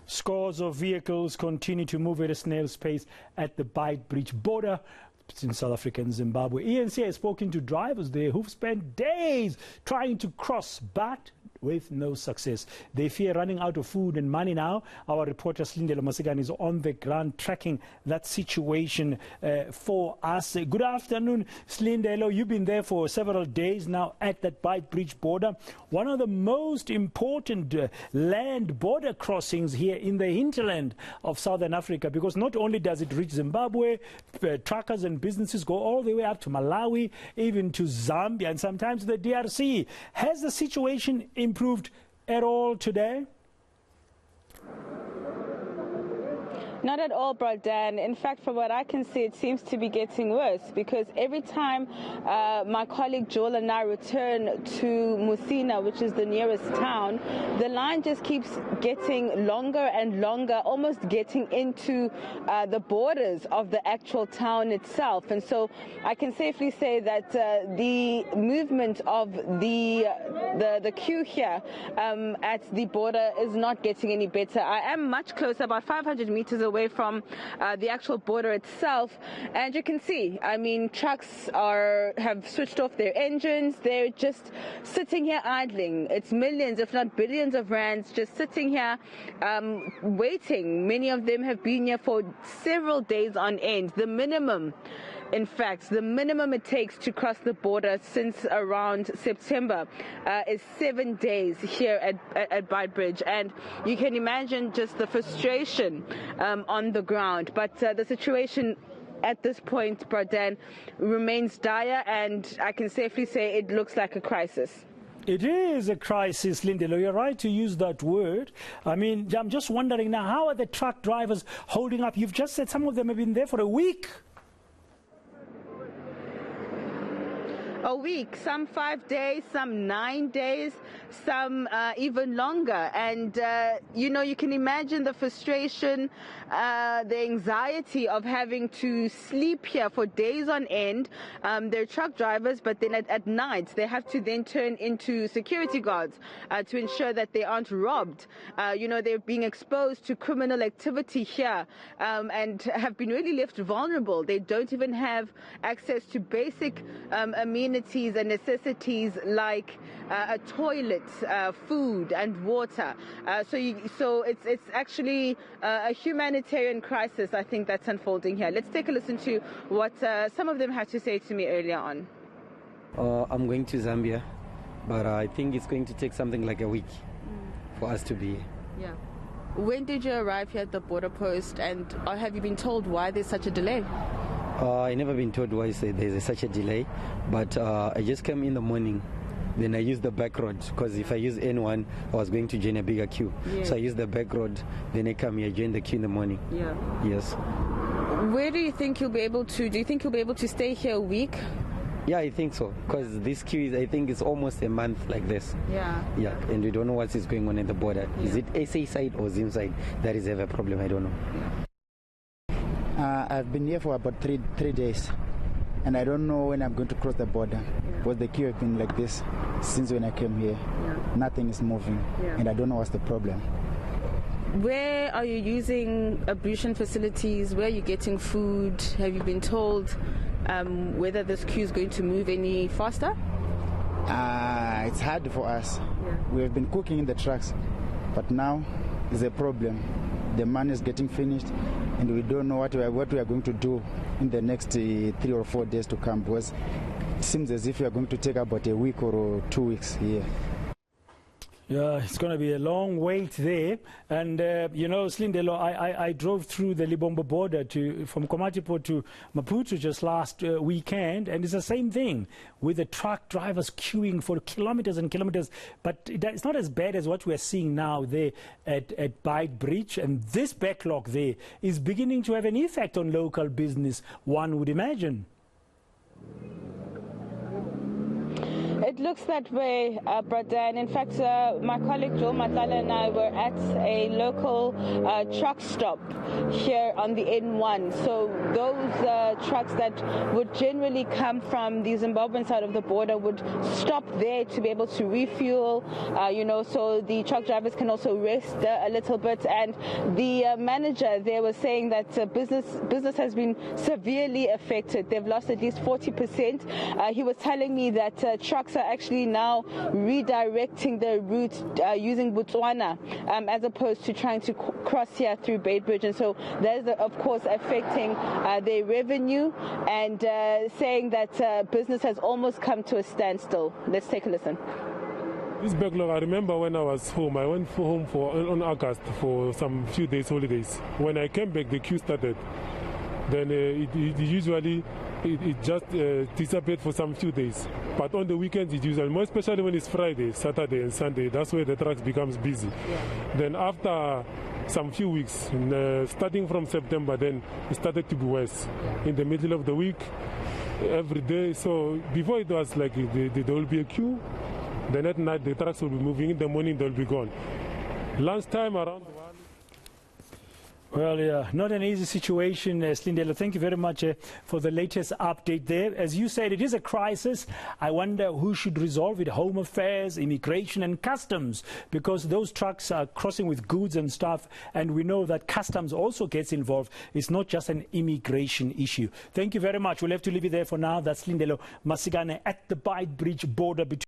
Scores of vehicles continue to move at a snail's pace at the Beitbridge Border between South Africa and Zimbabwe. eNCA has spoken to drivers there who've spent days trying to cross, but with no success. They fear running out of food and money now. Our reporter Silindelo Masikane is on the ground tracking that situation for us. Good afternoon, Silindelo. You've been there for several days now at that Beitbridge border, one of the most important land border crossings here in the hinterland of Southern Africa, because not only does it reach Zimbabwe, truckers and businesses go all the way up to Malawi, even to Zambia, and sometimes the DRC. Has the situation improved at all today? Not at all, Dan. In fact, from what I can see, it seems to be getting worse, because every time my colleague Joel and I return to Musina, which is the nearest town, the line just keeps getting longer and longer, almost getting into the borders of the actual town itself. And so I can safely say that the movement of the queue here at the border is not getting any better. I am much closer, about 500 meters away from the actual border itself, and you can see, I mean, trucks have switched off their engines. They're just sitting here idling. It's millions, if not billions of rands just sitting here waiting. Many of them have been here for several days on end. The minimum, in fact, the minimum it takes to cross the border since around September is 7 days here at Beitbridge. And you can imagine just the frustration on the ground. But the situation at this point, Dan, remains dire, and I can safely say it looks like a crisis. It is a crisis, Lindelo. You're right to use that word. I mean, I'm just wondering now, how are the truck drivers holding up? You've just said some of them have been there for a week. A week, some 5 days, some 9 days, some even longer. And, you know, you can imagine the frustration, the anxiety of having to sleep here for days on end. They're truck drivers, but then at night they have to then turn into security guards to ensure that they aren't robbed. You know, they're being exposed to criminal activity here and have been really left vulnerable. They don't even have access to basic amenities and necessities like a toilet, food and water. So it's actually a humanitarian crisis, I think, that's unfolding here. Let's take a listen to what some of them had to say to me earlier on. I'm going to Zambia, but I think it's going to take something like a week for us to be here. Yeah. When did you arrive here at the border post, and have you been told why there's such a delay? I never been told why there's such a delay, but I just came in the morning. Then I used the back road, because if I use N1, I was going to join a bigger queue. Yeah. So I used the back road, then I come here, join the queue in the morning. Yeah. Yes. Where do you think you'll be able to, do you think you'll be able to stay here a week? Yeah, I think so, because this queue is, I think it's almost a month like this. Yeah. Yeah, and we don't know what is going on at the border. Yeah. Is it SA side or Zim side? That is ever a problem, I don't know. Yeah. I've been here for about three days, and I don't know when I'm going to cross the border, because the queue has been like this since when I came here. Yeah. Nothing is moving, and I don't know what's the problem. Where are you using ablution facilities? Where are you getting food? Have you been told whether this queue is going to move any faster? It's hard for us. Yeah. We have been cooking in the trucks, but now there's a problem. The money is getting finished, and we don't know what we are going to do in the next 3 or 4 days to come, because it seems as if we are going to take about a week or 2 weeks here. Yeah, it's going to be a long wait there. And, you know, Silindelo, I drove through the Libombo border from Komatipo to Maputo just last weekend, and it's the same thing with the truck drivers queuing for kilometers and kilometers. But it's not as bad as what we're seeing now there at Beitbridge. And this backlog there is beginning to have an effect on local business, one would imagine. It looks that way, Bradan. In fact, my colleague Joel Matlala and I were at a local truck stop here on the N1. So those trucks that would generally come from the Zimbabwean side of the border would stop there to be able to refuel, so the truck drivers can also rest a little bit. And the manager there was saying that business has been severely affected. They've lost at least 40%. He was telling me that trucks are actually now redirecting their route using Botswana as opposed to trying to cross here through Beitbridge. And so that is, of course, affecting their revenue and saying that business has almost come to a standstill. Let's take a listen. This backlog, I remember when I was home, I went home on August for some few days holidays. When I came back, the queue started. Then it just disappeared for some few days. But on the weekends, it usually, more especially when it's Friday, Saturday and Sunday, that's where the trucks becomes busy. Yeah. Then after some few weeks, starting from September, then it started to be worse. Yeah. In the middle of the week, every day. So before it was like there will be a queue. Then at night, the trucks will be moving. In the morning, they'll be gone. Lunchtime around 1. Well, yeah, not an easy situation, Silindelo. Thank you very much for the latest update there. As you said, it is a crisis. I wonder who should resolve it, Home Affairs, Immigration and Customs, because those trucks are crossing with goods and stuff, and we know that Customs also gets involved. It's not just an immigration issue. Thank you very much. We'll have to leave it there for now. That's Silindelo Masikane at the Beitbridge Border between